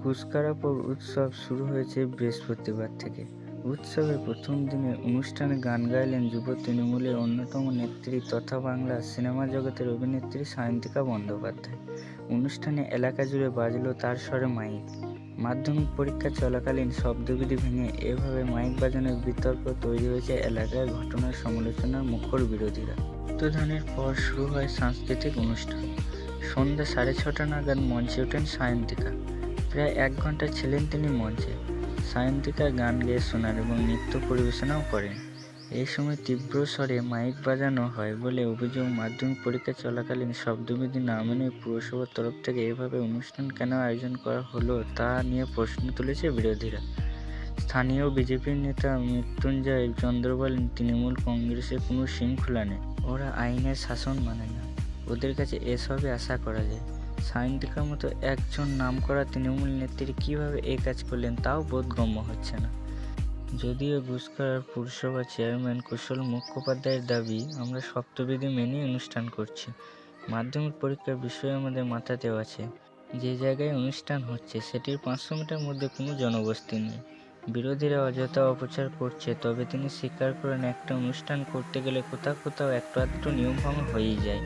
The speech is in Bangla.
ঘুষখারাপর উৎসব শুরু হয়েছে বৃহস্পতিবার থেকে। উৎসবের প্রথম দিনে অনুষ্ঠানে গান গাইলেন যুব তৃণমূলের অন্যতম নেত্রী তথা বাংলা সিনেমা জগতের অভিনেত্রী সায়ন্তিকা বন্দ্যোপাধ্যায়। অনুষ্ঠানে এলাকা জুড়ে বাজল তার স্বরে মাইক। মাধ্যমিক পরীক্ষা চলাকালীন শব্দবিধি ভেঙে এভাবে মাইক বাজানোর বিতর্ক তৈরি হয়েছে এলাকায়। ঘটনার সমালোচনার মুখর বিরোধীরা। উদ্বোধনের পর শুরু হয় সাংস্কৃতিক অনুষ্ঠান। সন্ধ্যা 6:30 নাগাদ মঞ্চে ওঠেন সায়ন্তিকা। প্রায় 1 ঘন্টা ছিলেন তিনি মঞ্চে। সায়ন্তিকা গান গেয়ে শোনান এবং নৃত্য পরিবেশনাও করেন। এই সময় তীব্র স্বরে মাইক বাজানো হয় বলে অভিযোগ। মাধ্যমিক পরীক্ষা চলাকালীন শব্দবিধি না মেনে পুরসভার তরফ থেকে এভাবে অনুষ্ঠান কেন আয়োজন করা হলো তা নিয়ে প্রশ্ন তুলেছে বিরোধীরা। স্থানীয় বিজেপির নেতা মৃত্যুঞ্জয় চন্দ্র বলেন, তৃণমূল কংগ্রেসের কোনো শৃঙ্খলা নেই, ওরা আইনের শাসন মানে না, ওদের কাছে এসবই আশা করা যায়। সায়ন্তিকার মতো একজন নামকরা তৃণমূল নেত্রী কীভাবে এই কাজ করলেন তাও বোধগম্য হচ্ছে না। যদিও ঘুষখোর পুরসভার চেয়ারম্যান কুশল মুখোপাধ্যায়ের দাবি, আমরা শব্দবিধি মেনেই অনুষ্ঠান করছি। মাধ্যমিক পরীক্ষার বিষয়ে আমাদের মাথাতেও আছে। যে জায়গায় অনুষ্ঠান হচ্ছে সেটির 500 মিটার মধ্যে কোনো জনবসতি নেই। বিরোধীরা অযথা অপপ্রচার করছে, তবে তিনি স্বীকার করেন একটা অনুষ্ঠান করতে গেলে কোথাও কোথাও একটু আধটু নিয়ম ভাঙা হয়েই যায়।